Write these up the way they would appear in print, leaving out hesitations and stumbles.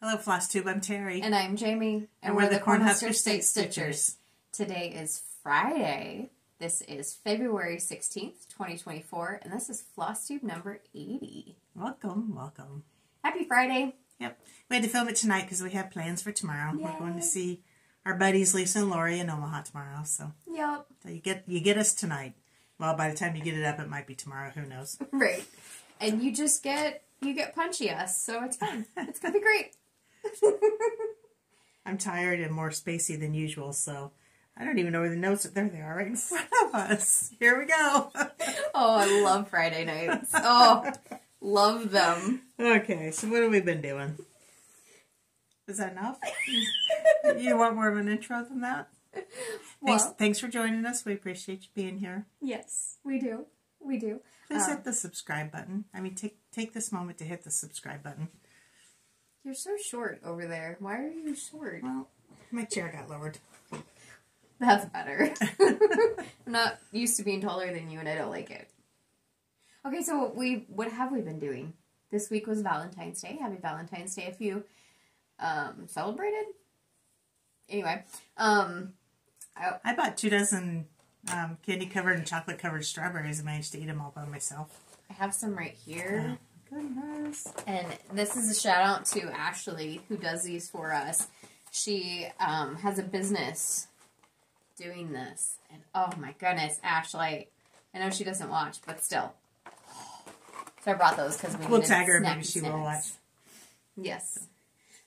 Hello, Flosstube. I'm Terry. And I'm Jamie. And we're the Cornhusker State Stitchers. Today is Friday. This is February 16th, 2024. And this is Flosstube number 80. Welcome, welcome. Happy Friday. Yep. We had to film it tonight because we have plans for tomorrow. Yay. We're going to see our buddies Lisa and Lori in Omaha tomorrow. So you get us tonight. Well, by the time you get it up, it might be tomorrow. Who knows? Right. And you get punchy us, so it's fun. It's going to be great. I'm tired and more spacey than usual, so I don't even know where the notes are. There they are, right in front of us. Here we go. Oh, I love Friday nights. Oh, love them. Okay, so what have we been doing? Is that enough? You want more of an intro than that? Thanks for joining us. We appreciate you being here. Yes, we do. We do. Please hit the subscribe button. I mean, take this moment to hit the subscribe button. You're so short over there. Why are you short? Well, my chair got lowered. That's better. I'm not used to being taller than you, and I don't like it. Okay, so what have we been doing? This week was Valentine's Day. Happy Valentine's Day if you celebrated. Anyway, I bought 2 dozen candy-covered and chocolate-covered strawberries and managed to eat them all by myself. I have some right here. Goodness. And this is a shout out to Ashley, who does these for us. She has a business doing this. And oh my goodness, Ashley. I know she doesn't watch, but still. So I brought those because we'll tag her, maybe she will watch. Yes.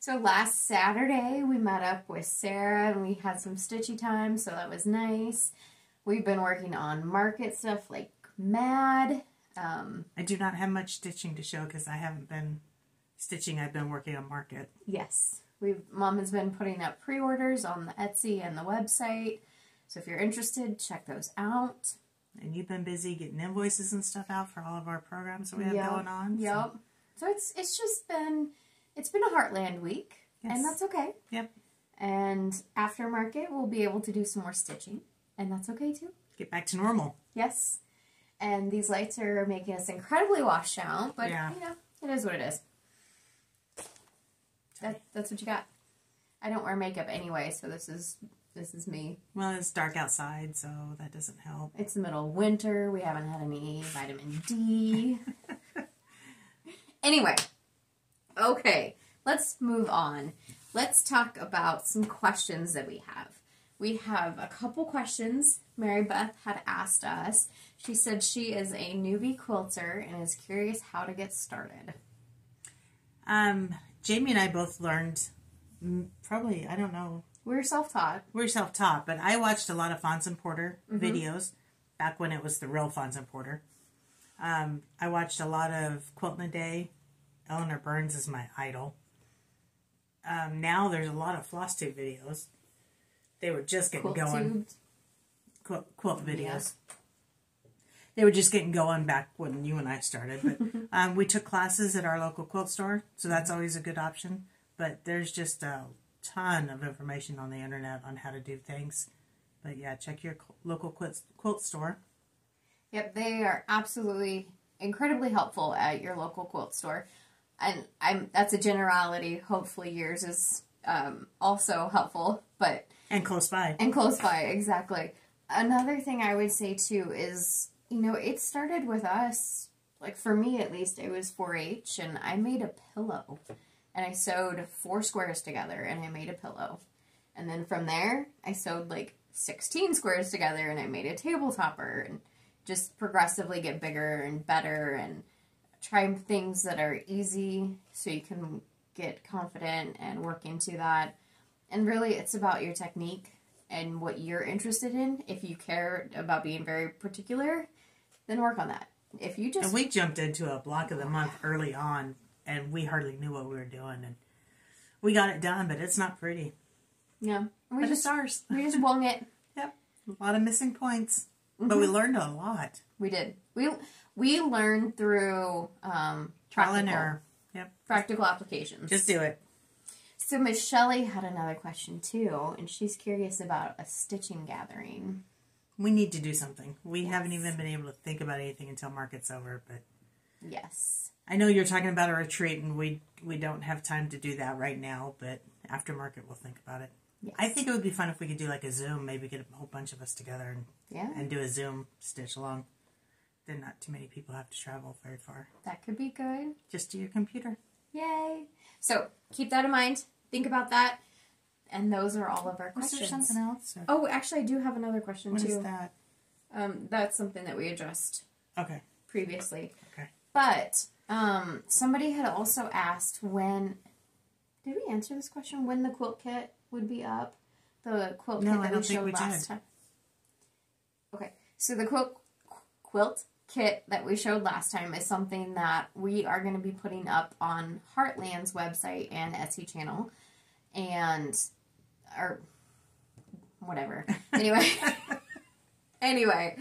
So last Saturday, we met up with Sarah and we had some stitchy time, so that was nice. We've been working on market stuff like mad. I do not have much stitching to show because I haven't been stitching. I've been working on market. Yes. Mom has been putting up pre-orders on the Etsy and the website. So if you're interested, check those out. And you've been busy getting invoices and stuff out for all of our programs that we have going on. Yep. So it's just been, it's been a Heartland week. Yes. And that's okay. Yep. And after market, we'll be able to do some more stitching. And that's okay too. Get back to normal. Yes. And these lights are making us incredibly washed out, but yeah. You know, it is what it is. That's what you got. I don't wear makeup anyway, so this is me. Well, it's dark outside, so that doesn't help. It's the middle of winter. We haven't had any vitamin D. Anyway, okay, let's move on. Let's talk about some questions that we have. We have a couple questions Mary Beth had asked us. She said she is a newbie quilter and is curious how to get started. Jamie and I both learned, probably, I don't know. We're self-taught. We're self-taught, but I watched a lot of Fonz and Porter videos back when it was the real Fonz and Porter. I watched a lot of Quilting a Day. Eleanor Burns is my idol. Now there's a lot of Flosstube videos. They were just getting going. Quilt videos. Yeah. They were just getting going back when you and I started. But we took classes at our local quilt store, so that's always a good option. But there's just a ton of information on the internet on how to do things. But yeah, check your local quilt store. Yep, they are absolutely incredibly helpful at your local quilt store. And that's a generality. Hopefully yours is also helpful, but... And close by. And close by, exactly. Another thing I would say, too, is, you know, it started with us, like, for me, at least, it was 4-H, and I made a pillow. And I sewed 4 squares together, and I made a pillow. And then from there, I sewed, like, 16 squares together, and I made a table topper, and just progressively get bigger and better, and try things that are easy so you can get confident and work into that. And really, it's about your technique and what you're interested in. If you care about being very particular, then work on that. If you just... And we jumped into a block of the month early on, and we hardly knew what we were doing. And we got it done, but it's not pretty. Yeah. But it's ours. We just wung it. Yep. A lot of missing points. But we learned a lot. We did. We learned through trial and error. Yep. Practical applications. Just do it. So Miss Shelley had another question too, and she's curious about a stitching gathering. We need to do something. We haven't even been able to think about anything until market's over, but yes. I know you're talking about a retreat, and we don't have time to do that right now, but after market we'll think about it. Yes. I think it would be fun if we could do like a Zoom, maybe get a whole bunch of us together and do a Zoom stitch along. Then not too many people have to travel very far. That could be good. Just to your computer. Yay. So keep that in mind. Think about that. And those are all of our questions. Was there something else? Or? Oh, actually, I do have another question, What too. is that? That's something that we addressed previously. Okay. But somebody had also asked when... Did we answer this question? When the quilt kit would be up? The quilt kit that we showed last time. Okay. So the quilt kit that we showed last time is something that we are going to be putting up on Heartland's website and Etsy channel. And... or... whatever. Anyway,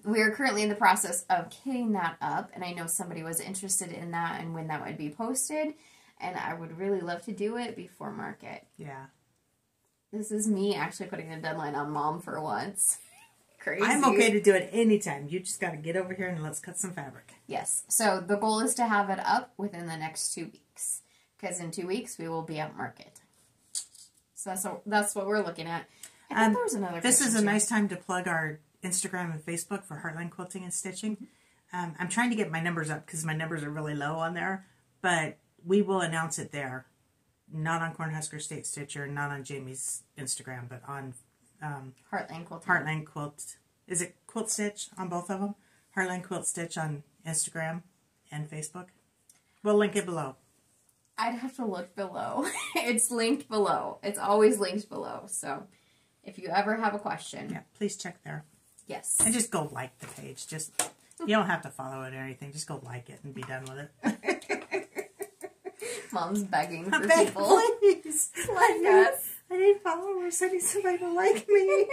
we are currently in the process of kitting that up, and I know somebody was interested in that and when that would be posted, and I would really love to do it before market. Yeah. This is me actually putting a deadline on Mom for once. Crazy. I'm okay to do it anytime. You just got to get over here and let's cut some fabric. Yes. So the goal is to have it up within the next 2 weeks, because in 2 weeks we will be at market. So that's what we're looking at. I think there was another This is a too. nice time to plug our Instagram and Facebook for Heartland Quilting and Stitching. I'm trying to get my numbers up because my numbers are really low on there, but we will announce it there. Not on Cornhusker State Stitcher, not on Jamie's Instagram, but on Heartland Quilting. Heartland Quilt. Is it Quilt Stitch on both of them? Heartland Quilt Stitch on Instagram and Facebook. We'll link it below. I'd have to look below. It's linked below. It's always linked below. So if you ever have a question. Yeah, please check there. Yes. And just go like the page. You don't have to follow it or anything. Just go like it and be done with it. Mom's begging for Beg, people. Please. Like us. I need followers. I need somebody to like me.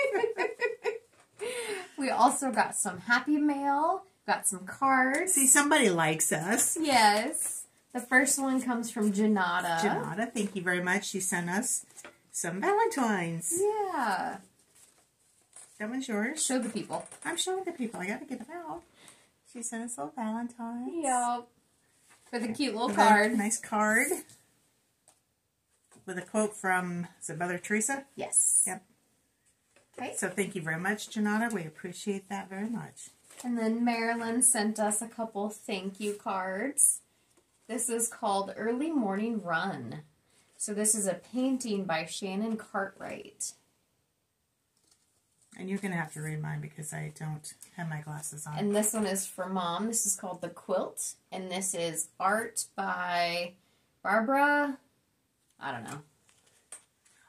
We also got some happy mail. Got some cards. See, somebody likes us. Yes. The first one comes from Janata. Janata, thank you very much. She sent us some Valentines. Yeah. That one's yours. Show the people. I'm showing the people. I gotta get them out. She sent us little Valentines. Yep. With a cute little With card. A nice card. With a quote from, is it Mother Teresa? Yes. Yep. Okay. So thank you very much, Janata. We appreciate that very much. And then Marilyn sent us a couple thank you cards. This is called Early Morning Run. So this is a painting by Shannon Cartwright. And you're going to have to read mine because I don't have my glasses on. And this one is for Mom. This is called The Quilt. And this is art by Barbara. I don't know.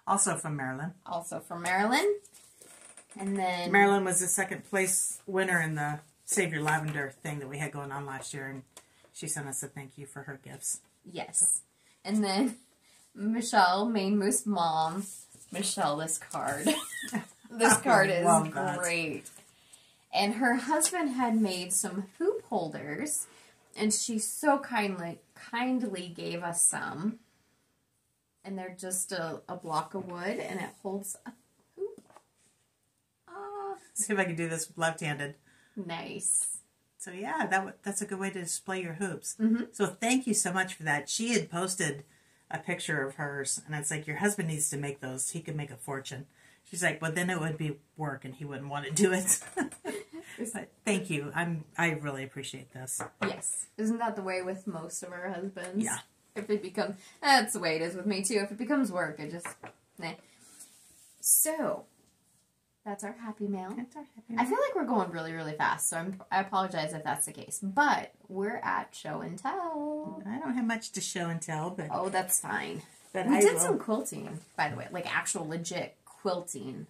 Also from Maryland. Also from Marilyn. And then... Maryland was the second place winner in the Save Your Lavender thing that we had going on last year. And she sent us a thank you for her gifts. Yes. So. And then Michelle, Maine Moose Mom. Michelle, this card. This card is great. And her husband had made some hoop holders. And she so kindly gave us some. And they're just a block of wood. And it holds a hoop. See if I can do this left-handed. Nice. So yeah, that's a good way to display your hoops. Mm-hmm. So thank you so much for that. She had posted a picture of hers, and it's like, your husband needs to make those. He could make a fortune. She's like, well, then it would be work, and he wouldn't want to do it. But thank you. I really appreciate this. Yes. Isn't that the way with most of our husbands? Yeah. If it becomes... That's the way it is with me, too. If it becomes work, it just... Nah. So... That's our happy mail. That's our happy mail. I feel like we're going really, really fast, so I apologize if that's the case. But we're at show and tell. I don't have much to show and tell, but... Oh, that's fine. But we did some quilting, by the way. Like, actual legit quilting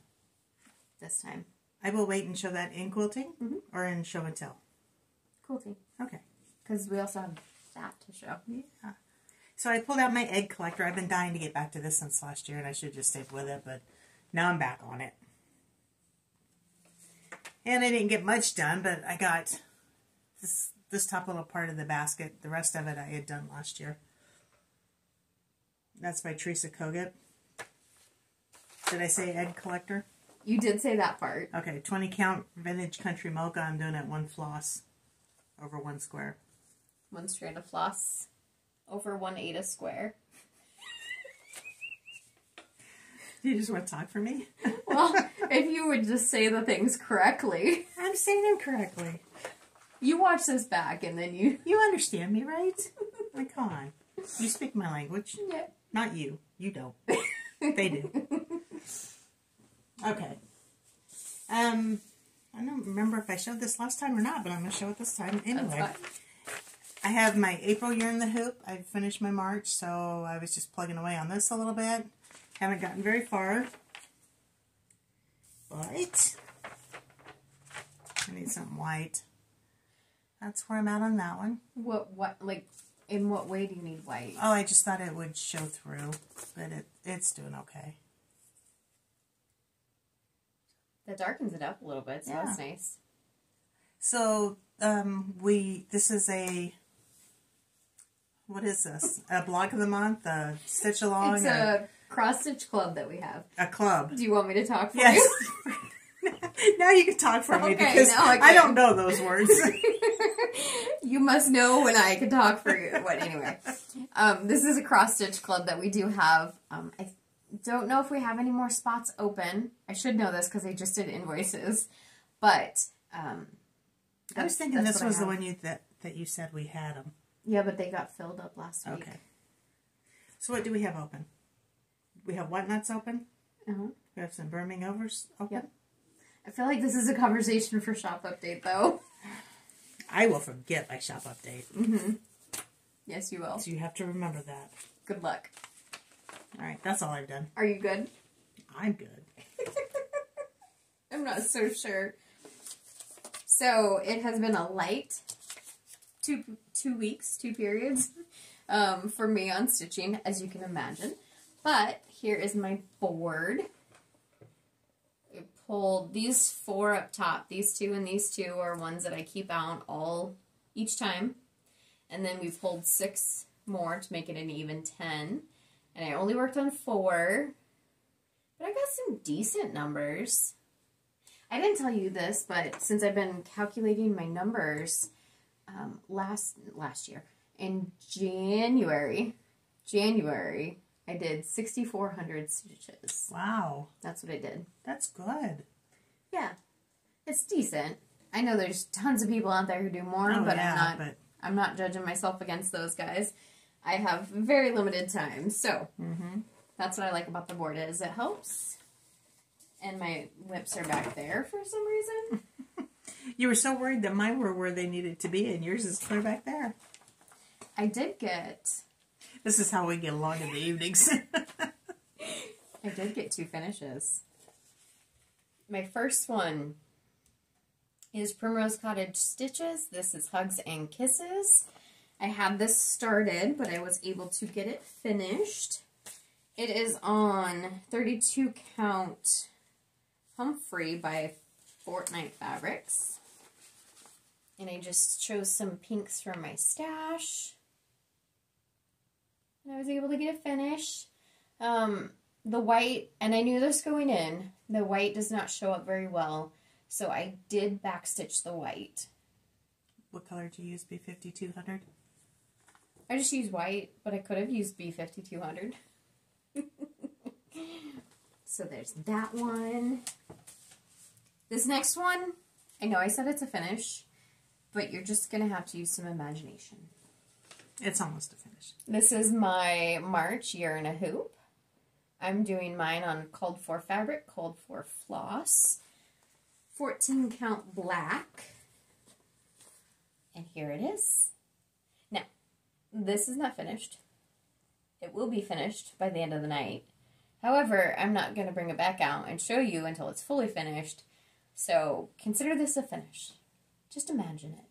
this time. I will wait and show that in quilting or in show and tell? Quilting. Okay. Because we also have that to show. Yeah. So I pulled out my egg collector. I've been dying to get back to this since last year, and I should have just stayed with it, but now I'm back on it. And I didn't get much done, but I got this top little part of the basket. The rest of it I had done last year. That's by Teresa Kogut. Did I say egg collector? You did say that part. Okay, 20 count vintage country mocha. I'm doing it 1 floss over 1 square. 1 strand of floss over 1/8 a square. You just want to talk for me? Well, if you would just say the things correctly. I'm saying them correctly. You watch this back and then you... You understand me, right? Like, come on. You speak my language. Yeah. Not you. You don't. They do. Okay. I don't remember if I showed this last time or not, but I'm going to show it this time anyway. I have my April yarn in the hoop. I finished my March, so I was just plugging away on this a little bit. Haven't gotten very far. But I need something white. That's where I'm at on that one. What, like, in what way do you need white? Oh, I just thought it would show through, but it's doing okay. That darkens it up a little bit, so Yeah. that's nice. So, this is what is this? A blog of the month? A stitch along? It's a cross-stitch club that we have. A club. Do you want me to talk for Yes. you? Now you can talk for me Okay, because now I I can. don't know those words. You must know when I can talk for you. What, anyway. This is a cross-stitch club that we do have. I don't know if we have any more spots open. I should know this because I just did invoices. But I was thinking this was the one that you said we had them. Yeah, but they got filled up last week. Okay. So what do we have open? We have what nuts open? Uh-huh. We have some Birmingham overs open? Yep. I feel like this is a conversation for shop update, though. I will forget my shop update. Mm-hmm. Yes, you will. So you have to remember that. Good luck. All right, that's all I've done. Are you good? I'm good. I'm not so sure. So, it has been a light 2 weeks, 2 periods, for me on stitching, as you can imagine. But, here is my board. I pulled these 4 up top. These 2 and these 2 are ones that I keep out each time. And then we pulled 6 more to make it an even 10. And I only worked on 4. But I got some decent numbers. I didn't tell you this, but since I've been calculating my numbers last year, in January, I did 6,400 stitches. Wow. That's what I did. That's good. Yeah. It's decent. I know there's tons of people out there who do more, but I'm not judging myself against those guys. I have very limited time, so that's what I like about the board is it helps. And my whips are back there for some reason. You were so worried that mine were where they needed to be, and yours is clear back there. I did get... This is how we get along in the evenings. I did get 2 finishes. My first one is Primrose Cottage Stitches. This is Hugs and Kisses. I had this started, but I was able to get it finished. It is on 32 count Humphrey by Fortnite Fabrics. And I just chose some pinks from my stash. And I was able to get it finished. The white, and I knew this going in, the white does not show up very well. So I did backstitch the white. What color did you use? B5200? I just used white, but I could have used B5200. So there's that one. This next one, I know I said it's a finish, but you're just going to have to use some imagination. It's almost a finish. This is my March Year in a Hoop. I'm doing mine on called for fabric, called for floss. 14 count black. And here it is. Now, this is not finished. It will be finished by the end of the night. However, I'm not going to bring it back out and show you until it's fully finished. So, consider this a finish. Just imagine it.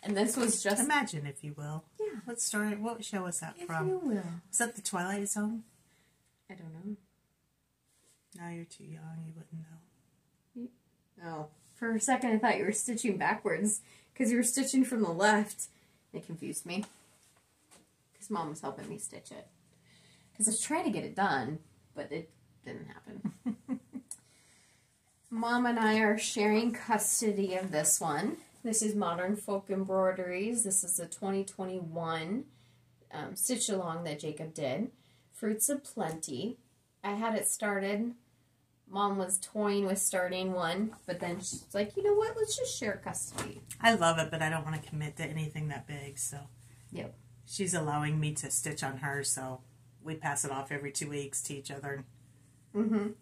And this was just... Imagine, if you will. Yeah. What story, what show was that from? If you will. Was that The Twilight Zone? I don't know. No, you're too young. You wouldn't know. Oh. For a second, I thought you were stitching backwards because you were stitching from the left. It confused me. Because Mom was helping me stitch it. Because I was trying to get it done, but it didn't happen. Mom and I are sharing custody of this one. This is Modern Folk Embroideries. This is a 2021 stitch along that Jacob did. Fruits of Plenty. I had it started. Mom was toying with starting one, but then she's like, you know what, let's just share custody. I love it, but I don't want to commit to anything that big, so. Yep. She's allowing me to stitch on hers, so we pass it off every 2 weeks to each other. Mm-hmm.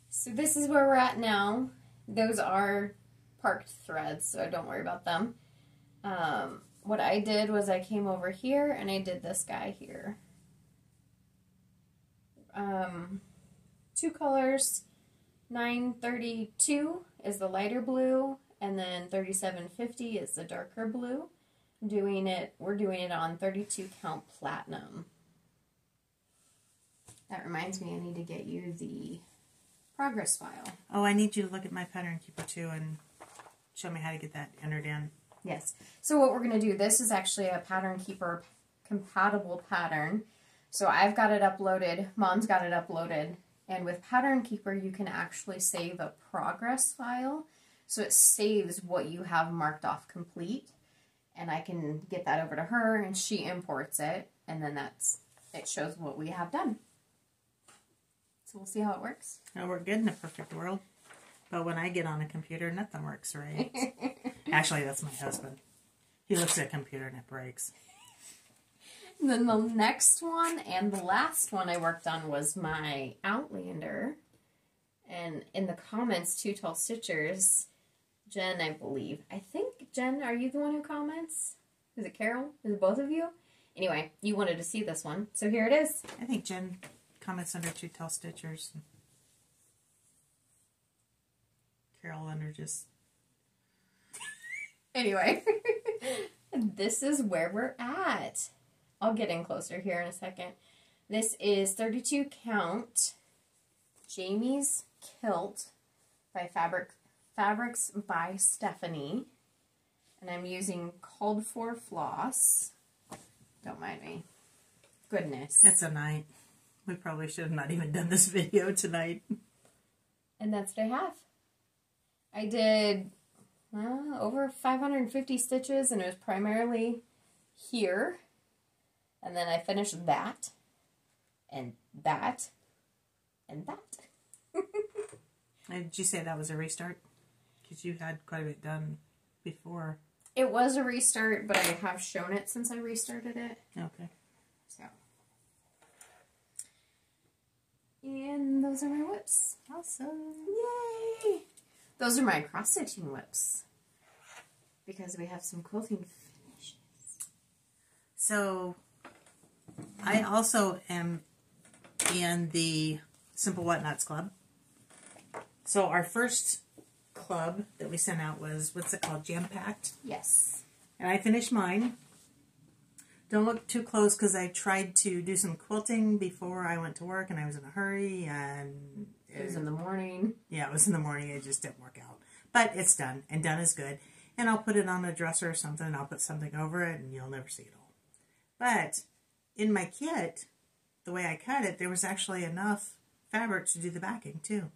So this is where we're at now. Those are parked threads, so don't worry about them. What I did was I came over here and I did this guy here. 2 colors. 932 is the lighter blue, and then 3750 is the darker blue. We're doing it on 32 count platinum. That reminds me, I need to get you the progress file. Oh, I need you to look at my pattern keeper too and show me how to get that entered in. Yes. So what we're going to do, this is actually a pattern keeper compatible pattern. So I've got it uploaded, Mom's got it uploaded. And with Pattern Keeper, you can actually save a progress file. So it saves what you have marked off complete. And I can get that over to her, and she imports it. And then it shows what we have done. So we'll see how it works. It'll work good in a perfect world. But when I get on a computer, nothing works right. Actually, that's my husband. He looks at a computer and it breaks. And then the next one and the last one I worked on was my Outlander. And in the comments, Two Tall Stitchers, Jen, I believe. I think, Jen, are you the one who comments? Is it Carol? Is it both of you? Anyway, you wanted to see this one. So here it is. I think Jen comments under Two Tall Stitchers. Carol under just... Anyway, this is where we're at. I'll get in closer here in a second. This is 32 count Jamie's Kilt by Fabrics by Stephanie. And I'm using called for floss. Don't mind me. Goodness. It's a night. We probably should have not even done this video tonight. And that's what I have. I did over 550 stitches, and it was primarily here. And then I finished that, and that, and that. Did you say that was a restart? Because you had quite a bit done before. It was a restart, but I have shown it since I restarted it. Okay. So. And those are my whips. Awesome. Yay! Those are my cross-stitching whips. Because we have some quilting finishes. So... I also am in the Simple Whatnots Club. So our first club that we sent out was, what's it called, Jam Packed? Yes. And I finished mine. Don't look too close because I tried to do some quilting before I went to work and I was in a hurry and... It was in the morning. Yeah, it was in the morning. It just didn't work out. But it's done, and done is good. And I'll put it on a dresser or something, and I'll put something over it, and you'll never see it all. But... in my kit, the way I cut it, there was actually enough fabric to do the backing, too.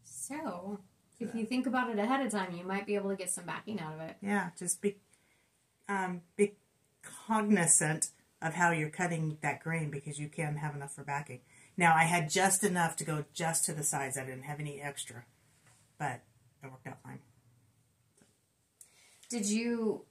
So, if you think about it ahead of time, you might be able to get some backing out of it. Yeah, just be cognizant of how you're cutting that grain, because you can have enough for backing. Now, I had just enough to go just to the sides. I didn't have any extra, but it worked out fine. Did you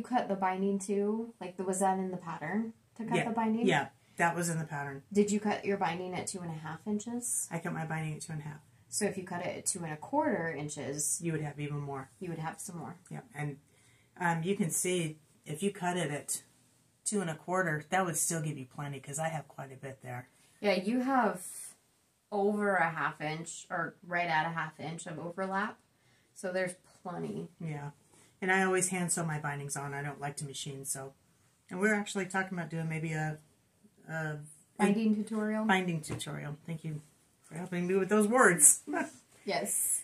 cut the binding too? Like, was that in the pattern to cut the binding? Yeah, that was in the pattern. Did you cut your binding at 2.5 inches? I cut my binding at 2.5. So if you cut it at 2.25 inches, you would have even more. You would have some more. Yeah, and you can see if you cut it at 2.25, that would still give you plenty because I have quite a bit there. Yeah, you have over 1/2 inch or right at 1/2 inch of overlap, so there's plenty. Yeah. And I always hand sew my bindings on. I don't like to machine sew. And we're actually talking about doing maybe a binding tutorial. Binding tutorial. Thank you for helping me with those words. Yes.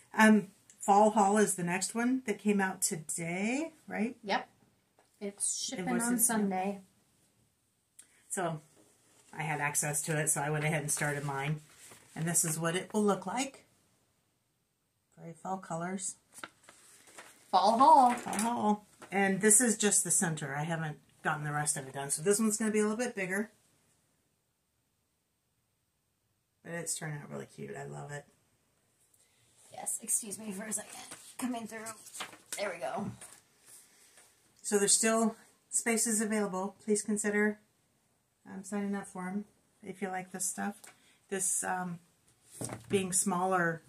Fall Haul is the next one that came out today, right? Yep. It's shipping on Sunday. So I had access to it, so I went ahead and started mine. And this is what it will look like. Very Probably fall colors. Fall haul. Fall haul. And this is just the center. I haven't gotten the rest of it done. So this one's going to be a little bit bigger. But it's turning out really cute. I love it. Yes, excuse me for a second. Coming through. There we go. So there's still spaces available. Please consider signing up for them if you like this stuff. This being smaller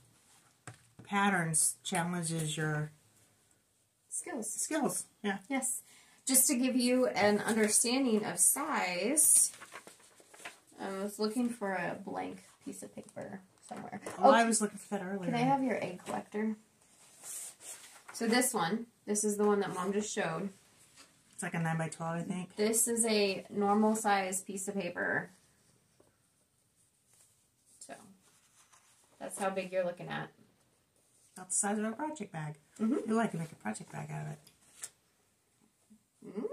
patterns challenges your skills. Yeah. Yes. Just to give you an understanding of size, I was looking for a blank piece of paper somewhere. Oh, I was looking for that earlier. Can I have your egg collector? So this is the one that Mom just showed. It's like a 9 by 12, I think. This is a normal size piece of paper. So, that's how big you're looking at. About the size of a project bag. Mm-hmm. Ooh, I can make a project bag out of it. Mm.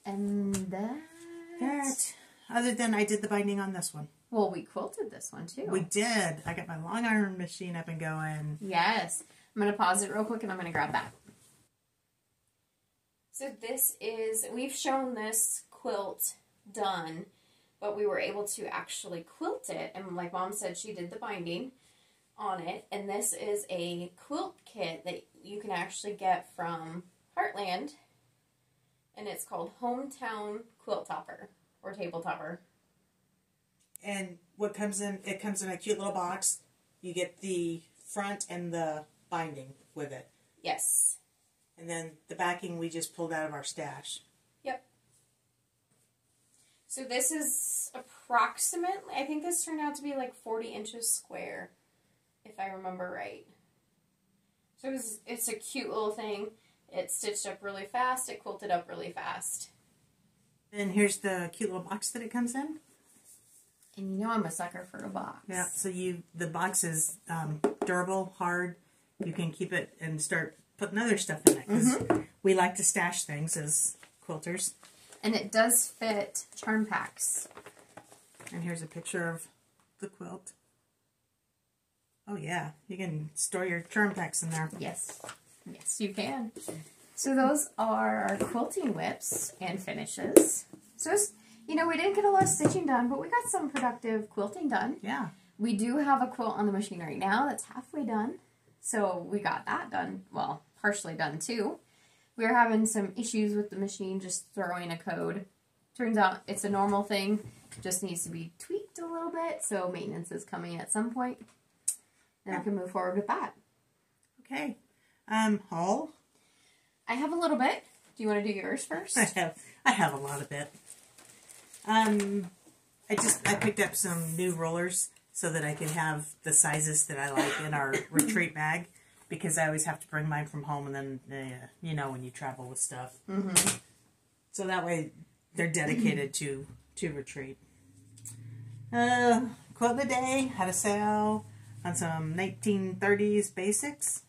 And that... Other than I did the binding on this one. Well, we quilted this one too. We did. I got my long iron machine up and going. Yes. I'm going to pause it real quick and I'm going to grab that. So this is, we've shown this quilt done, but we were able to actually quilt it. And like Mom said, she did the binding on it. And this is a quilt kit that you can actually get from Heartland. And it's called Hometown Quilt Topper or Table Topper. And what comes in, it comes in a cute little box. You get the front and the binding with it. Yes. And then the backing we just pulled out of our stash. Yep. So this is approximately, I think this turned out to be like 40 inches square, if I remember right. So it's a cute little thing. It stitched up really fast. It quilted up really fast. And here's the cute little box that it comes in. And you know I'm a sucker for a box. Yeah, so the box is durable, hard. You can keep it and start putting other stuff in it. Because we like to stash things as quilters. And it does fit charm packs. And here's a picture of the quilt. Oh yeah, you can store your charm packs in there. Yes. Yes, you can. So those are our quilting whips and finishes. So it's, you know, we didn't get a lot of stitching done, but we got some productive quilting done. Yeah. We do have a quilt on the machine right now that's halfway done. So we got that done. Well, partially done too. We were having some issues with the machine just throwing a code. Turns out it's a normal thing. Just needs to be tweaked a little bit. So maintenance is coming at some point. And we can move forward with that. Okay. Haul? I have a little bit. Do you want to do yours first? I have a lot of it. I picked up some new rollers so that I can have the sizes that I like in our retreat bag, because I always have to bring mine from home, and then you know, when you travel with stuff. So that way they're dedicated to retreat. Quote of the day, had a sale on some 1930s basics.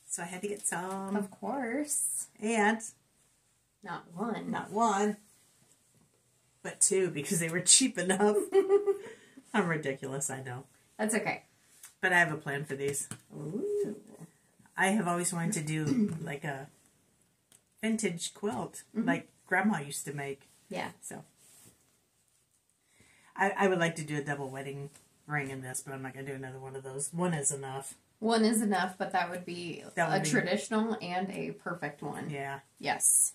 So I had to get some. Of course. And not one, but two, because they were cheap enough. I'm ridiculous, I know. That's okay. But I have a plan for these. Ooh. I have always wanted to do like a vintage quilt, like Grandma used to make. Yeah. So I would like to do a double wedding ring in this, but I'm not going to do another one of those. One is enough. One is enough, but that would be traditional and a perfect one. Yeah. Yes.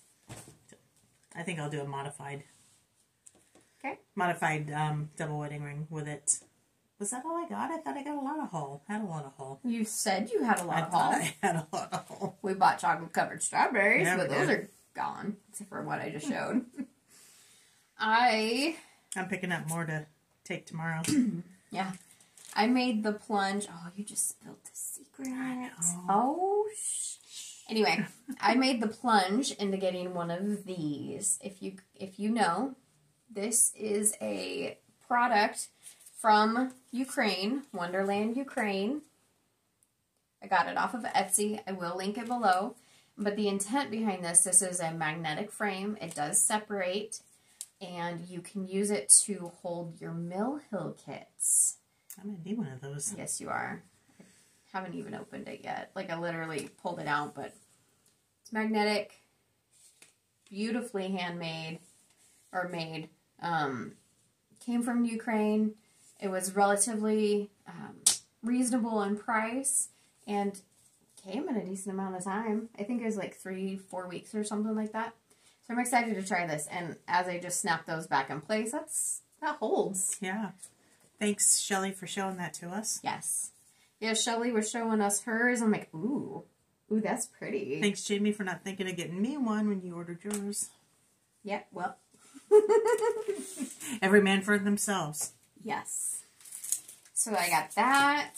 I think I'll do a modified. Okay. Modified double wedding ring with it. Was that all I got? I thought I got a lot of haul. Had a lot of haul. You said you had a lot of haul. I had a lot of haul. We bought chocolate covered strawberries, Yeah, but those are gone, except for what I just showed. I'm picking up more to take tomorrow. Yeah. I made the plunge. Oh, you just spilled the secret. I know. Oh, Anyway, I made the plunge into getting one of these. If you know, this is a product from Ukraine, Wonderland, Ukraine. I got it off of Etsy. I will link it below. But the intent behind this is a magnetic frame. It does separate. And you can use it to hold your Mill Hill kits. I'm going to need one of those. Yes, you are. I haven't even opened it yet. Like, I literally pulled it out, but it's magnetic. Beautifully handmade. Or made. Came from Ukraine. It was relatively reasonable in price. And came in a decent amount of time. I think it was like 3-4 weeks or something like that. So I'm excited to try this. And as I just snap those back in place, that holds. Yeah. Thanks, Shelly, for showing that to us. Yes. Yeah, Shelly was showing us hers. I'm like, ooh, that's pretty. Thanks, Jamie, for not thinking of getting me one when you ordered yours. Yeah, well. Every man for themselves. Yes. So I got that.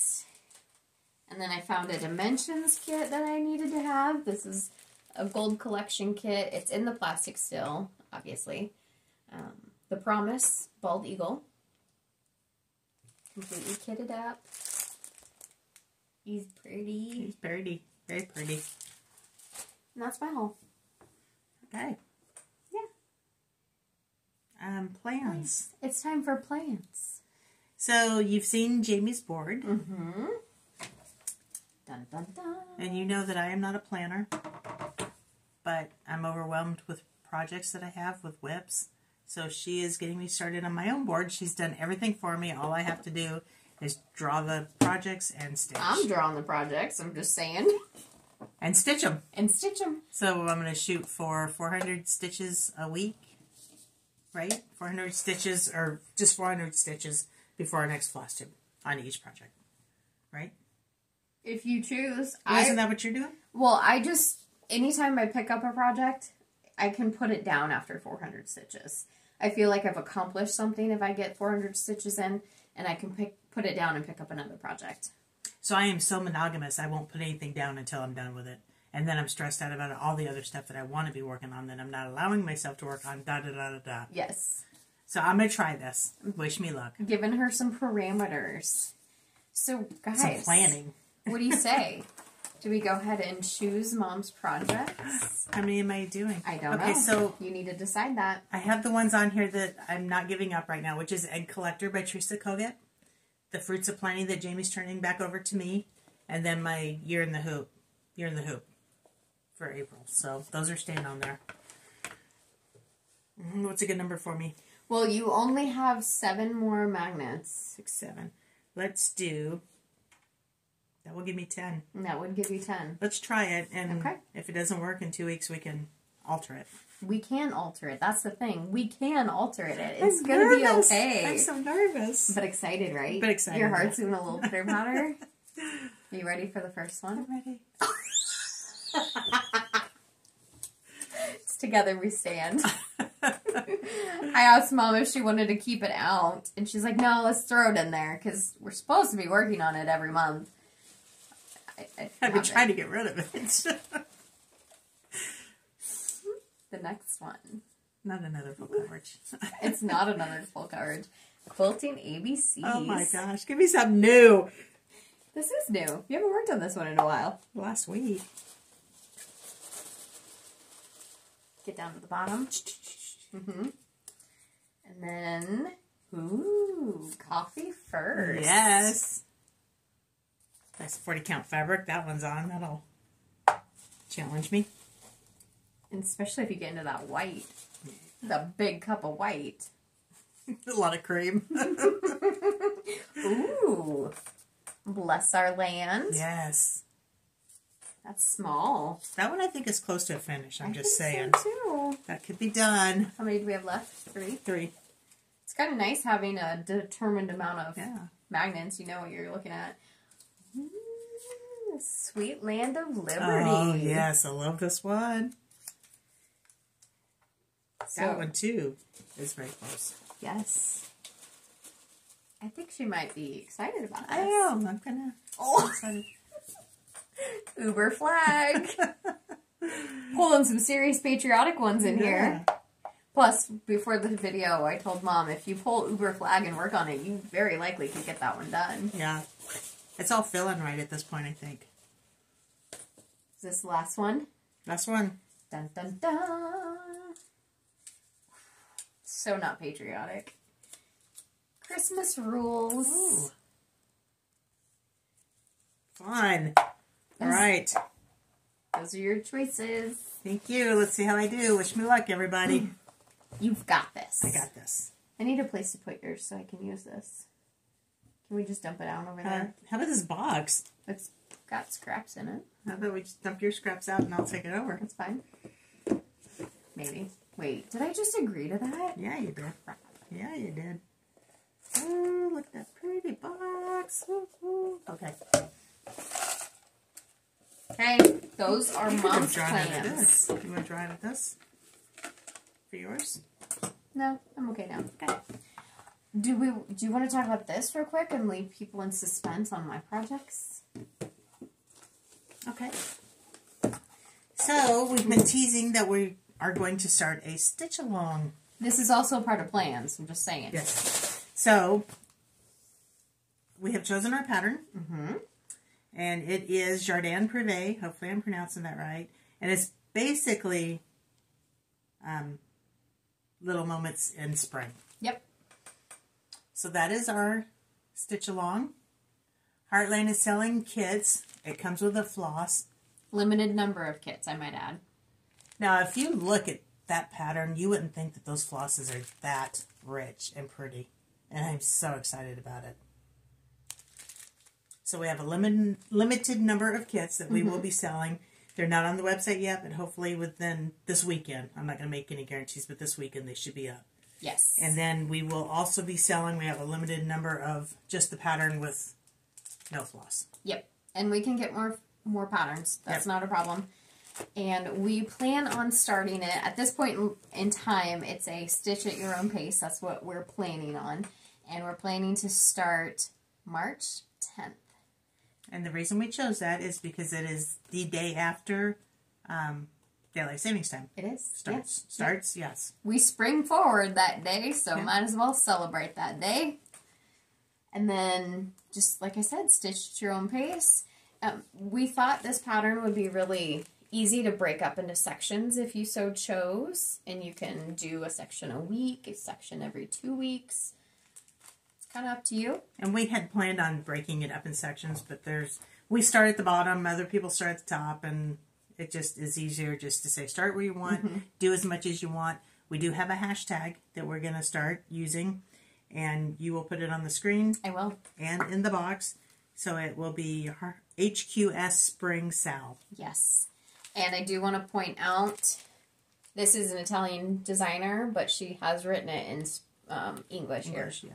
And then I found a dimensions kit that I needed to have. This is a gold collection kit. It's in the plastic still, obviously. The Promise Bald Eagle. Completely kitted up. He's pretty. He's pretty. Very pretty. And that's my haul. Okay. Yeah. Plans. It's time for plans. So, you've seen Jamie's board. Mm-hmm. Dun, dun, dun. And you know that I am not a planner. But I'm overwhelmed with projects that I have with whips. So she is getting me started on my own board. She's done everything for me. All I have to do is draw the projects and stitch. I'm drawing the projects, I'm just saying. And stitch them. And stitch them. So I'm going to shoot for 400 stitches a week. Right? 400 stitches, or just 400 stitches before our next Flosstube on each project. Right? If you choose. Isn't that what you're doing? Well, anytime I pick up a project, I can put it down after 400 stitches. I feel like I've accomplished something if I get 400 stitches in, and I can put it down and pick up another project. So I am so monogamous, I won't put anything down until I'm done with it. And then I'm stressed out about all the other stuff that I want to be working on that I'm not allowing myself to work on, da-da-da-da-da. Yes. So I'm going to try this. Wish me luck. Giving her some parameters. So, guys. Some planning. What do you say? Do we go ahead and choose Mom's projects? How many am I doing? I don't know. Okay, so you need to decide that. I have the ones on here that I'm not giving up right now, which is Egg Collector by Teresa Kogut, the Fruits of Plenty that Jamie's turning back over to me, and then my Year in the Hoop for April. So those are staying on there. What's a good number for me? Well, you only have 7 more magnets. 6, 7. Let's do... That will give me 10. That would give you 10. Let's try it, and okay. If it doesn't work in 2 weeks, we can alter it. We can alter it. That's the thing. We can alter it. It's going to be okay. I'm so nervous. But excited, right? But excited. Your heart's doing a little pitter-patter. Are you ready for the first one? I'm ready. It's Together We Stand. I asked Mom if she wanted to keep it out, and she's like, no, let's throw it in there, because we're supposed to be working on it every month. I've been trying to get rid of it. The next one. Not another full coverage. It's not another full coverage. Quilting ABCs. Oh my gosh. Give me something new. This is new. You haven't worked on this one in a while. Last week. Get down to the bottom. Mm-hmm. And then, ooh, coffee first. Yes. That's 40 count fabric. That one's on. That'll challenge me. And especially if you get into that white. The big cup of white. A lot of cream. Ooh. Bless Our Land. Yes. That's small. That one I think is close to a finish. I'm just saying. So too. That could be done. How many do we have left? 3? 3. It's kind of nice having a determined amount of Yeah. magnets. You know what you're looking at. Sweet Land of Liberty. Oh, yes. I love this one. So, That one, too, is very close. yes. I think she might be excited about this. I am. I'm going to... Oh. Uber flag. Pulling some serious patriotic ones in here. Plus, before the video, I told Mom, if you pull Uber flag and work on it, you very likely could get that one done. Yeah. It's all feeling right at this point, I think. Is this the last one? Last one. Dun, dun, dun. So not patriotic. Christmas rules. Ooh. Fun. All right. Those are your choices. Thank you. Let's see how I do. Wish me luck, everybody. You've got this. I got this. I need a place to put yours so I can use this. Can we just dump it out over there? How about this box? It's got scraps in it. How about we just dump your scraps out and I'll take it over? That's fine. Maybe. Wait, did I just agree to that? Yeah, you did. Yeah, you did. Oh, look at that pretty box. Okay. Okay, those are Mom's plans. You want to try it with this? For yours? No, I'm okay now. Okay. Do you want to talk about this real quick and leave people in suspense on my projects? Okay. So, we've been teasing that we are going to start a stitch along. This is also part of plans, I'm just saying. Yes. So, we have chosen our pattern. Mm-hmm. And it is Jardin Privé. Hopefully I'm pronouncing that right. And it's basically Little Moments in Spring. Yep. So that is our stitch along. Heartland is selling kits. It comes with a floss. Limited number of kits, I might add. Now, if you look at that pattern, you wouldn't think that those flosses are that rich and pretty. And I'm so excited about it. So we have a limited number of kits that we will be selling. They're not on the website yet, but hopefully within this weekend. I'm not going to make any guarantees, but this weekend they should be up. Yes. And then we will also be selling, we have a limited number of just the pattern with no floss. Yep. And we can get more patterns. That's not a problem. And we plan on starting it. At this point in time, it's a stitch at your own pace. That's what we're planning on. And we're planning to start March 10th. And the reason we chose that is because it is the day after Daylight Savings Time. It is. Starts, yes. We spring forward that day, so might as well celebrate that day. And then, just like I said, stitch at your own pace. We thought this pattern would be really easy to break up into sections if you so chose. And you can do a section a week, a section every 2 weeks. Kind of up to you. And we had planned on breaking it up in sections, but we start at the bottom, other people start at the top, and it just is easier just to say start where you want, do as much as you want. We do have a hashtag that we're going to start using, and you will put it on the screen. I will. And in the box. So it will be HQS Spring SAL. Yes. And I do want to point out, this is an Italian designer, but she has written it in English here. Yeah.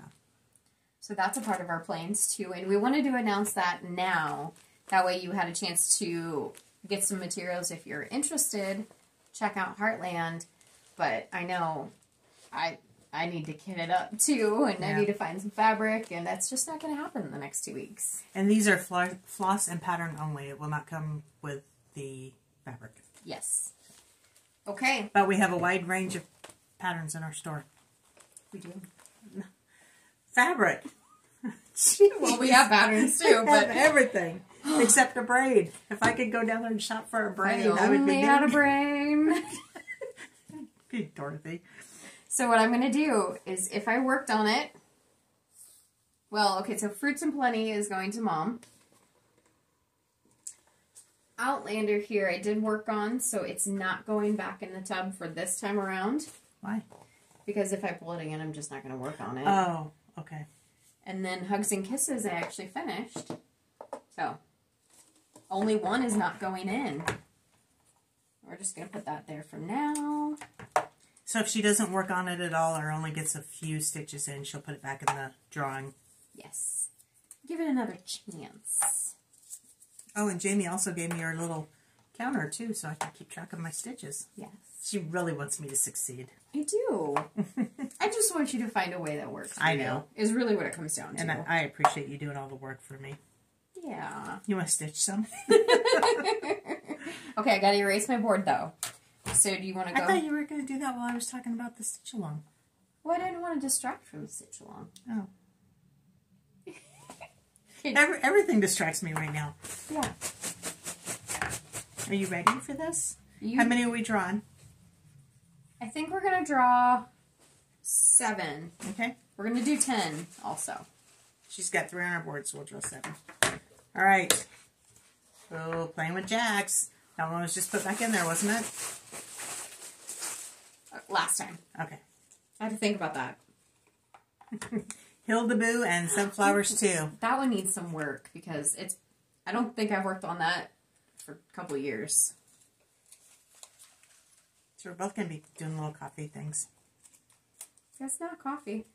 So that's a part of our plans too. And we wanted to announce that now. That way you had a chance to get some materials if you're interested. Check out Heartland. But I know I need to kit it up too. And I need to find some fabric. And that's just not going to happen in the next 2 weeks. And these are floss and pattern only. It will not come with the fabric. Yes. Okay. But we have a wide range of patterns in our store. We do. Fabric. Well, we have patterns too, but everything except a braid. If I could go down there and shop for a braid, I only had a braid. Good Dorothy. So what I'm going to do is, if I worked on it, well, okay, so Fruits and Plenty is going to Mom. Outlander here I did work on, so it's not going back in the tub for this time around. Why? Because if I pull it again, I'm just not going to work on it. Oh, okay. And then Hugs and Kisses I actually finished. So, only one is not going in. We're just going to put that there for now. So if she doesn't work on it at all or only gets a few stitches in, she'll put it back in the drawing. Yes. Give it another chance. Oh, and Jamie also gave me her little counter, too, so I can keep track of my stitches. Yes. She really wants me to succeed. I do. I just want you to find a way that works for I know. you, is really what it comes down to. And I appreciate you doing all the work for me. Yeah. You want to stitch some? Okay, I got to erase my board, though. So do you want to go? I thought you were going to do that while I was talking about the stitch along. Well, I didn't want to distract from the stitch along. Oh. Everything distracts me right now. Yeah. Are you ready for this? How many are we drawing? I think we're going to draw 7. Okay. We're going to do 10 also. She's got 3 on her board, so we'll draw 7. All right. Oh, playing with jacks. That one was just put back in there, wasn't it? Last time. Okay. I had to think about that. Hildeboo and Sunflowers too. That one needs some work because I don't think I've worked on that for a couple years. So we're both going to be doing little coffee things. That's not coffee.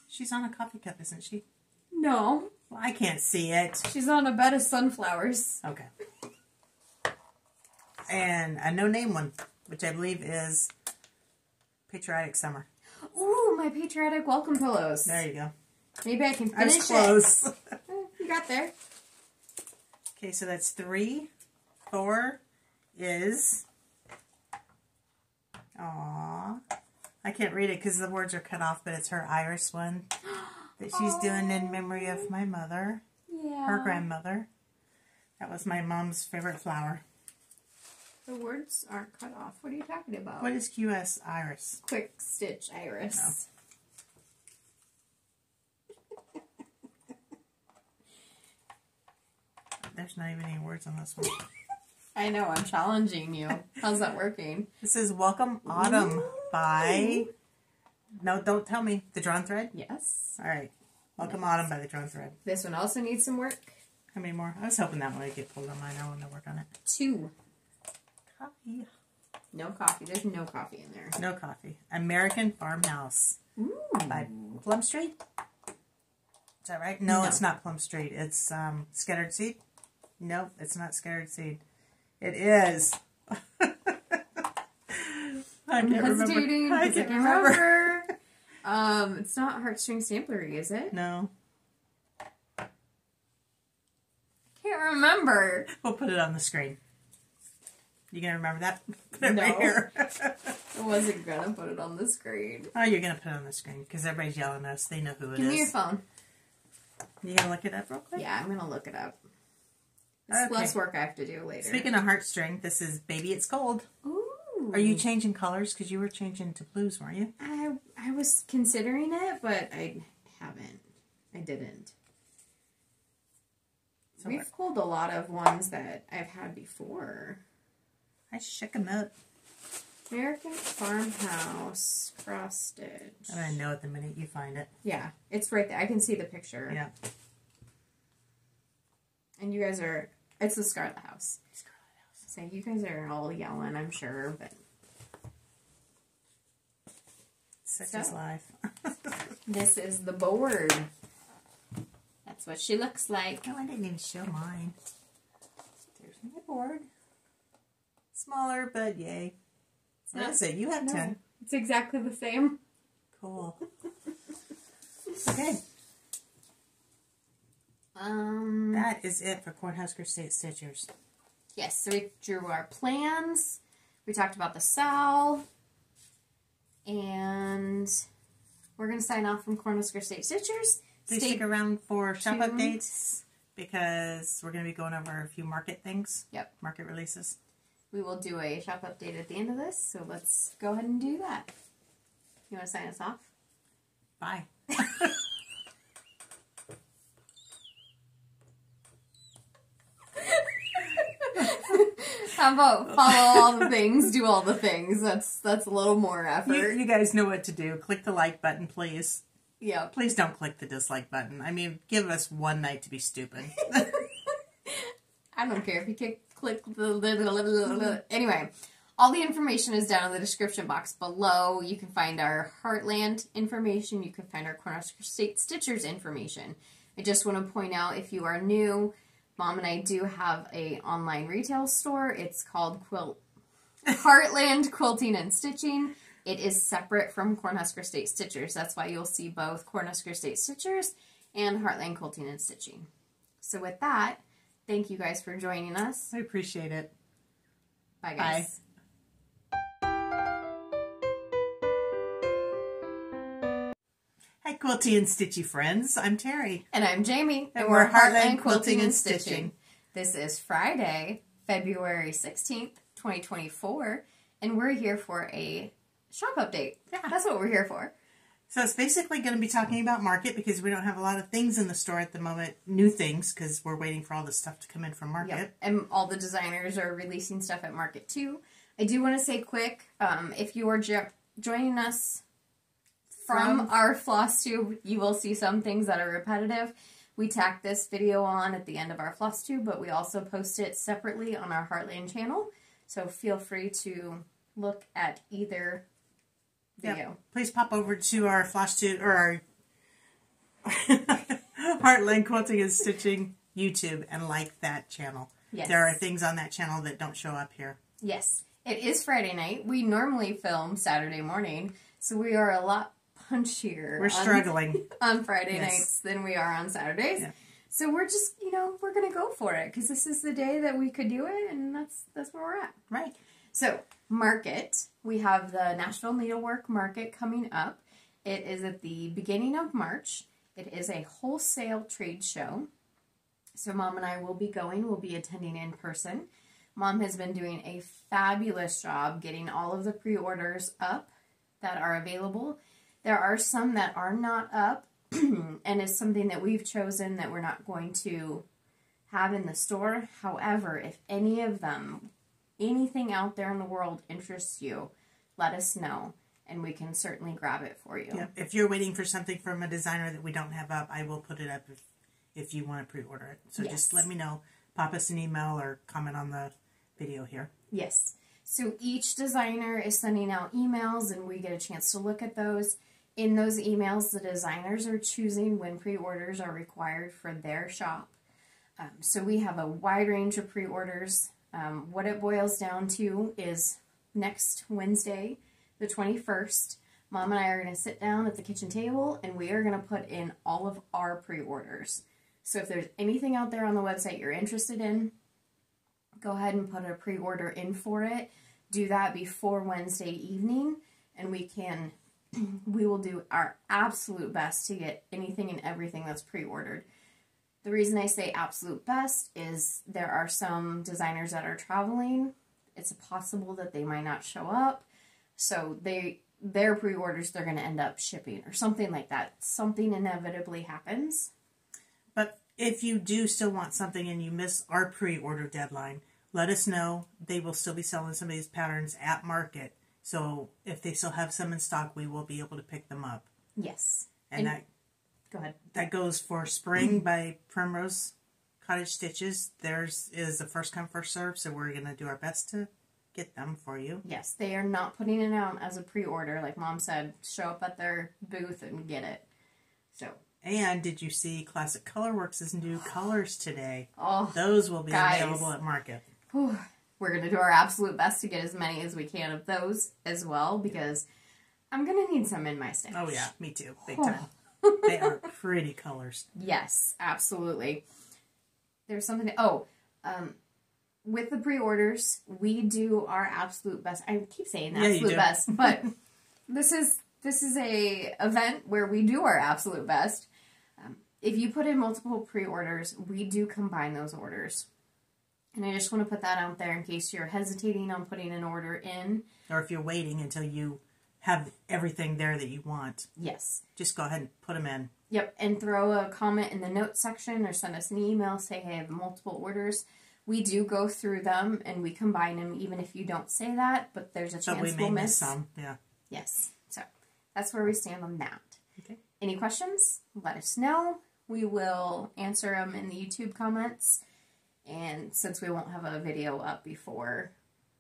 She's on a coffee cup, isn't she? No. Well, I can't see it. She's on a bed of sunflowers. Okay. And a no-name one, which I believe is Patriotic Summer. Ooh, my patriotic welcome pillows. There you go. Maybe I can I was finish close. it. You got there. Okay, so that's 3. 4 is... Aww. I can't read it because the words are cut off, but it's her iris one that she's doing in memory of my mother, her grandmother. That was my mom's favorite flower. The words aren't cut off. What are you talking about? What is QS iris? Quick stitch iris. Oh. There's not even any words on this one. I know, I'm challenging you. How's that working? This is Welcome Autumn by... No, don't tell me. The Drawn Thread? Yes. All right. Welcome Autumn by the Drawn Thread. This one also needs some work. How many more? I was hoping that one would get pulled on mine. I want to work on it. 2. Coffee. No coffee. There's no coffee in there. No coffee. American Farmhouse by Plum Street. Is that right? No, it's not Plum Street. It's Scattered Seed. Nope, it's not Scattered Seed. It is. I'm hesitating. I can't remember. It's not Heartstring Samplery, is it? No. Can't remember. We'll put it on the screen. You gonna remember that? Put it No. right here. I wasn't gonna put it on the screen. Oh, you're gonna put it on the screen because everybody's yelling at us. They know who it is. Give me your phone. You gonna look it up real quick? Yeah, I'm gonna look it up. It's less work I have to do later. Speaking of heartstring, this is Baby It's Cold. Ooh. Are you changing colors? Because you were changing to blues, weren't you? I was considering it, but I haven't. I didn't. So We've pulled a lot of ones that I've had before. I shook them up. American Farmhouse cross stitch. And I know it the minute you find it. Yeah, it's right there. I can see the picture. Yeah. And you guys are... It's the Scarlet House. So you guys are all yelling, I'm sure, but... Such is life. This is the board. That's what she looks like. Oh, I didn't even show mine. There's my board. Smaller, but yay. What is it? You have 10. It's exactly the same. Cool. Okay. That is it for Cornhusker State Stitchers. Yes, so we drew our plans. We talked about the SAL. And we're going to sign off from Cornhusker State Stitchers. Please stick around for shop updates because we're going to be going over a few market things. Yep. Market releases. We will do a shop update at the end of this, so let's go ahead and do that. You want to sign us off? Bye. How about follow all the things, do all the things? That's a little more effort. You guys know what to do. Click the like button, please. Yeah. Please don't click the dislike button. I mean, give us one night to be stupid. I don't care if you click the... Anyway, all the information is down in the description box below. You can find our Heartland information. You can find our Cornhusker State Stitchers information. I just want to point out, if you are new, Mom and I do have a online retail store. It's called Heartland Quilting and Stitching. It is separate from Cornhusker State Stitchers. That's why you'll see both Cornhusker State Stitchers and Heartland Quilting and Stitching. So with that, thank you guys for joining us. I appreciate it. Bye, guys. Bye. Hi, Quilty and Stitchy friends. I'm Terry. And I'm Jamie. And we're Heartland Quilting and Stitching. This is Friday, February 16th, 2024. And we're here for a shop update. Yeah. That's what we're here for. So it's basically going to be talking about market because we don't have a lot of things in the store at the moment. New things because we're waiting for all the stuff to come in from market. Yep. And all the designers are releasing stuff at market too. I do want to say quick, if you are joining us from our Flosstube, you will see some things that are repetitive. We tack this video on at the end of our Flosstube, but we also post it separately on our Heartland channel. So feel free to look at either video. Yep. Please pop over to our Flosstube or our Heartland Quilting and Stitching YouTube and like that channel. Yes. There are things on that channel that don't show up here. Yes. It is Friday night. We normally film Saturday morning, so we are a lot punchier. We're struggling on Friday nights than we are on Saturdays. Yeah. So we're just, we're going to go for it because this is the day that we could do it, and that's where we're at. Right. So, market. We have the Nashville Needlework Market coming up. It is at the beginning of March. It is a wholesale trade show. So, Mom and I will be going. We'll be attending in person. Mom has been doing a fabulous job getting all of the pre-orders up that are available. There are some that are not up, and it's something that we've chosen that we're not going to have in the store. However, if any of them, anything out there in the world interests you, let us know, and we can certainly grab it for you. Yep. If you're waiting for something from a designer that we don't have up, I will put it up if you want to pre-order it. So just let me know. Pop us an email or comment on the video here. Yes. So each designer is sending out emails, and we get a chance to look at those. In those emails, the designers are choosing when pre-orders are required for their shop. So we have a wide range of pre-orders. What it boils down to is next Wednesday, the 21st, Mom and I are going to sit down at the kitchen table, and we are going to put in all of our pre-orders. So if there's anything out there on the website you're interested in, go ahead and put a pre-order in for it. Do that before Wednesday evening, and we will do our absolute best to get anything and everything that's pre-ordered. The reason I say absolute best is there are some designers that are traveling. It's possible that they might not show up. So their pre-orders, they're going to end up shipping or something like that. Something inevitably happens. But if you do still want something and you miss our pre-order deadline, let us know. They will still be selling some of these patterns at market. So if they still have some in stock, we will be able to pick them up. Yes. And that, go ahead. That goes for Spring by Primrose Cottage Stitches. Theirs is the first come, first serve, so we're going to do our best to get them for you. Yes, they are not putting it out as a pre-order. Like Mom said, show up at their booth and get it. So. And did you see Classic Colorworks' new colors today? Oh, those will be available at market. Whew. We're going to do our absolute best to get as many as we can of those as well, because I'm going to need some in my stash. Oh, yeah. Me too. Big time. They are pretty colors. Yes, absolutely. There's something... with the pre-orders, we do our absolute best. I keep saying absolute best, but this is a event where we do our absolute best. If you put in multiple pre-orders, we do combine those orders. And I just want to put that out there in case you're hesitating on putting an order in. Or if you're waiting until you have everything there that you want. Yes. Just go ahead and put them in. Yep, and throw a comment in the notes section or send us an email, say, hey, I have multiple orders. We do go through them and we combine them even if you don't say that, but there's a chance we'll miss some. Yeah. Yes. So that's where we stand on that. Okay. Any questions? Let us know. We will answer them in the YouTube comments. And since we won't have a video up before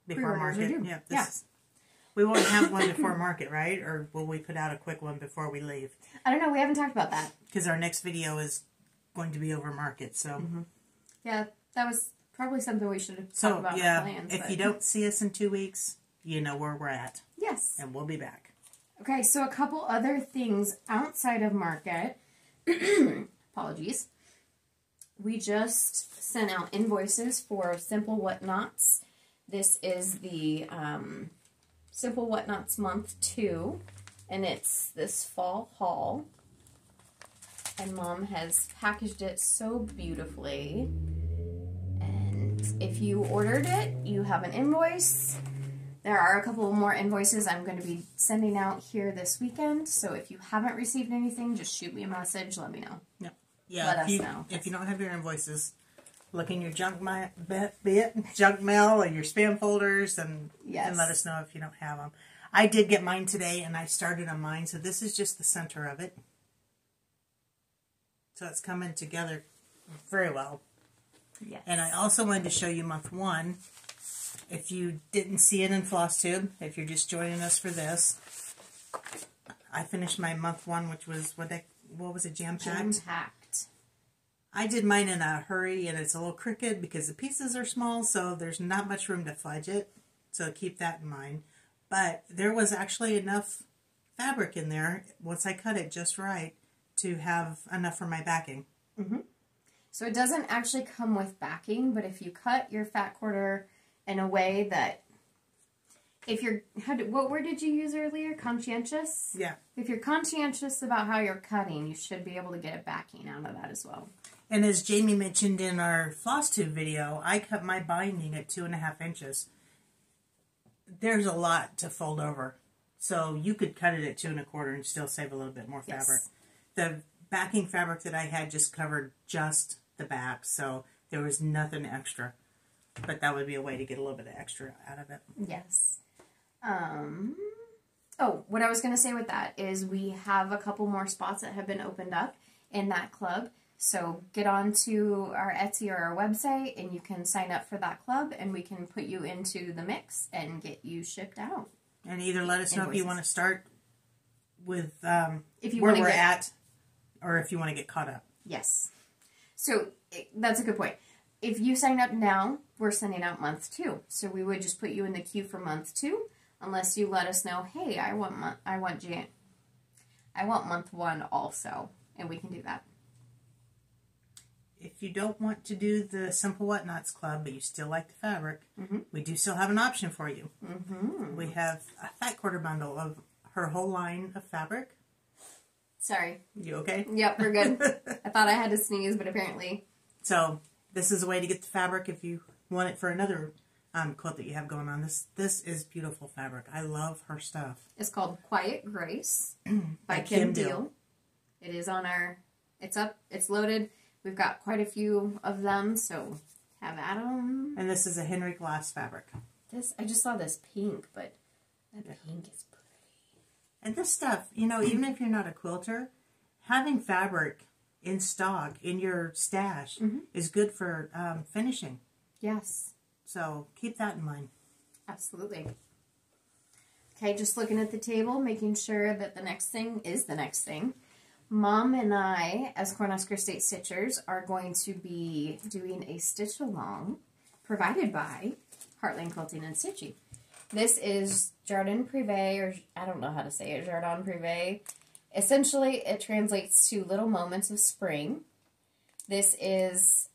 market, we won't have one before market, right? Or will we put out a quick one before we leave? I don't know. We haven't talked about that because our next video is going to be over market. So yeah, that was probably something we should have talked about. Yeah, in plans, if you don't see us in 2 weeks, you know where we're at. Yes, and we'll be back. Okay, so a couple other things outside of market. Apologies. We just sent out invoices for Simple Whatnots. This is the Simple Whatnots month 2, and it's this fall haul. And Mom has packaged it so beautifully. And if you ordered it, you have an invoice. There are a couple more invoices I'm going to be sending out here this weekend. So if you haven't received anything, just shoot me a message. Let me know. Yep. Yeah. Let us know. If you don't have your invoices, look in your junk mail or your spam folders and let us know if you don't have them. I did get mine today, and I started on mine. So this is just the center of it. So it's coming together very well. Yes. And I also wanted to show you month 1. If you didn't see it in Flosstube, if you're just joining us for this, I finished my month 1, which was, what was it, jam-packed? Jam-packed. I did mine in a hurry, and it's a little crooked because the pieces are small, so there's not much room to fudge it. So keep that in mind. But there was actually enough fabric in there, once I cut it just right, to have enough for my backing. Mm-hmm. So it doesn't actually come with backing, but if you cut your fat quarter in a way that, if you're, what word did you use earlier? Conscientious? Yeah. If you're conscientious about how you're cutting, you should be able to get a backing out of that as well. And as Jamie mentioned in our Flosstube video, I cut my binding at 2.5 inches. There's a lot to fold over. So you could cut it at 2 1/4 and still save a little bit more fabric. Yes. The backing fabric that I had just covered just the back, so there was nothing extra. But that would be a way to get a little bit of extra out of it. Yes. Oh, what I was going to say with that is we have a couple more spots that have been opened up in that club. So get on to our Etsy or our website and you can sign up for that club and we can put you into the mix and get you shipped out. And either let us know if you want to start with if you where we're at or if you want to get caught up. Yes. So that's a good point. If you sign up now, we're sending out month 2. So we would just put you in the queue for month 2 unless you let us know, hey, I want month 1 also, and we can do that. If you don't want to do the Simple Whatnots Club, but you still like the fabric, we do still have an option for you. We have a fat quarter bundle of her whole line of fabric. Sorry. You okay? Yep, we're good. I thought I had to sneeze, but apparently. So this is a way to get the fabric if you want it for another quilt that you have going on. This is beautiful fabric. I love her stuff. It's called Quiet Grace by Kim Deal. It is on our, it's up, it's loaded. We've got quite a few of them, so have at them. And this is a Henry Glass fabric. I just saw this pink, but that pink is pretty. And this stuff, you know, even if you're not a quilter, having fabric in stock in your stash is good for finishing. Yes. So keep that in mind. Absolutely. Okay, just looking at the table, making sure that the next thing is the next thing. Mom and I, as Cornhusker State Stitchers, are going to be doing a stitch along provided by Heartland Quilting and Stitching. This is Jardin Privé, or I don't know how to say it, Jardin Privé. Essentially, it translates to Little Moments of Spring. This is,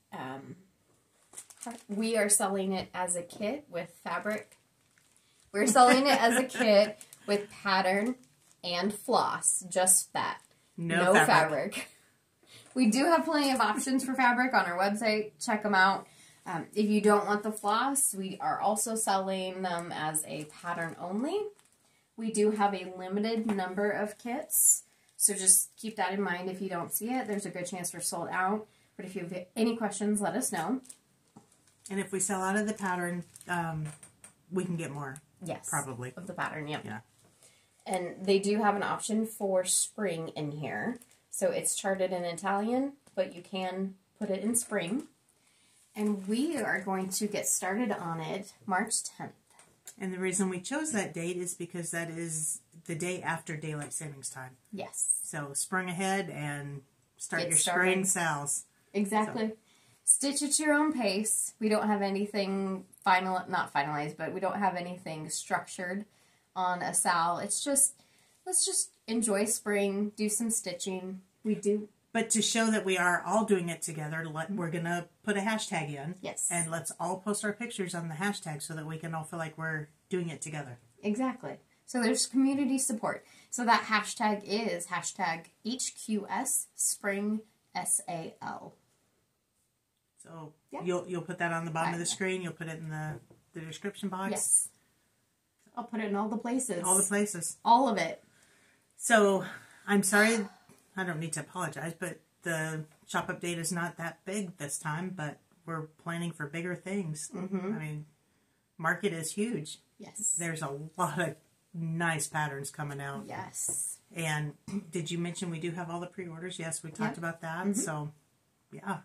we are selling it as a kit with fabric. We're selling it as a kit with pattern and floss, just that. No fabric. We do have plenty of options for fabric on our website. Check them out. If you don't want the floss, we are also selling them as a pattern only. We do have a limited number of kits, so just keep that in mind. If you don't see it, there's a good chance we're sold out. But if you have any questions, let us know. And if we sell out of the pattern, we can get more. Yes. Probably. Of the pattern, yep. Yeah. And they do have an option for spring in here. So it's charted in Italian, but you can put it in spring. And we are going to get started on it March 10th. And the reason we chose that date is because that is the day after Daylight Savings Time. Yes. So spring ahead and start your started. spring sales. Exactly. So. Stitch at your own pace. We don't have anything not finalized, but we don't have anything structured on a SAL. It's just, let's just enjoy spring, do some stitching. We do. But to show that we are all doing it together, we're going to put a hashtag in. Yes. And let's all post our pictures on the hashtag so that we can all feel like we're doing it together. Exactly. So there's community support. So that hashtag is hashtag HQS Spring SAL. So yeah. You'll put that on the bottom of the screen. You'll put it in the description box. Yes. I'll put it in all the places. All the places. All of it. So, I'm sorry, I don't need to apologize, but the shop update is not that big this time, but we're planning for bigger things. Mm-hmm. I mean, market is huge. Yes. There's a lot of nice patterns coming out. Yes. And did you mention we do have all the pre-orders? Yes, we talked about that. Mm-hmm. So, yeah,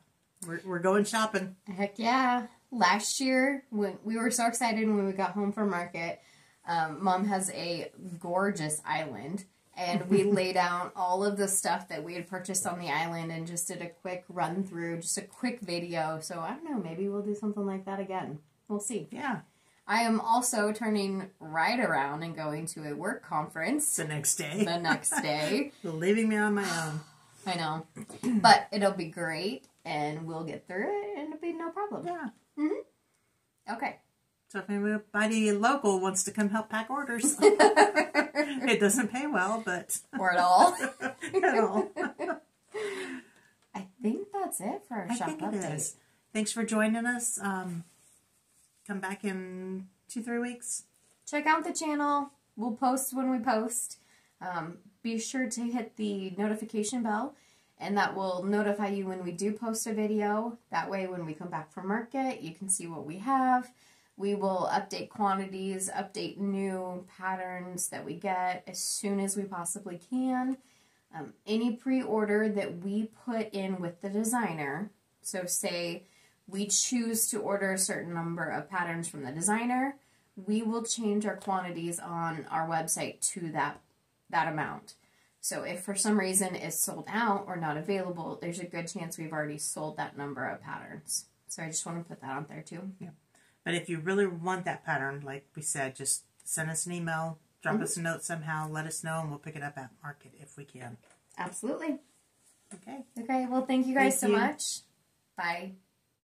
we're going shopping. Heck yeah. Last year, when we were so excited when we got home from market, Mom has a gorgeous island. And we laid out all of the stuff that we had purchased on the island and just did a quick run through, just a quick video. So, I don't know, maybe we'll do something like that again. We'll see. Yeah. I am also turning right around and going to a work conference. The next day. Leaving me on my own. I know. But it'll be great, and we'll get through it, and it'll be no problem. Yeah. Mm-hmm. Okay. So if anybody local wants to come help pack orders, it doesn't pay well, but... Or at all. At all. I think that's it for our shop update. It is. Thanks for joining us. Come back in 2-3 weeks. Check out the channel. We'll post when we post. Be sure to hit the notification bell, and that will notify you when we do post a video. That way, when we come back from market, you can see what we have. We will update quantities, update new patterns that we get as soon as we possibly can. Any pre-order that we put in with the designer, so say we choose to order a certain number of patterns from the designer, we will change our quantities on our website to that amount. So if for some reason it's sold out or not available, there's a good chance we've already sold that number of patterns. So I just want to put that out there too. Yeah. But if you really want that pattern, like we said, just send us an email, drop us a note somehow, let us know, and we'll pick it up at market if we can. Absolutely. Okay. Okay, well, thank you guys so much. Bye.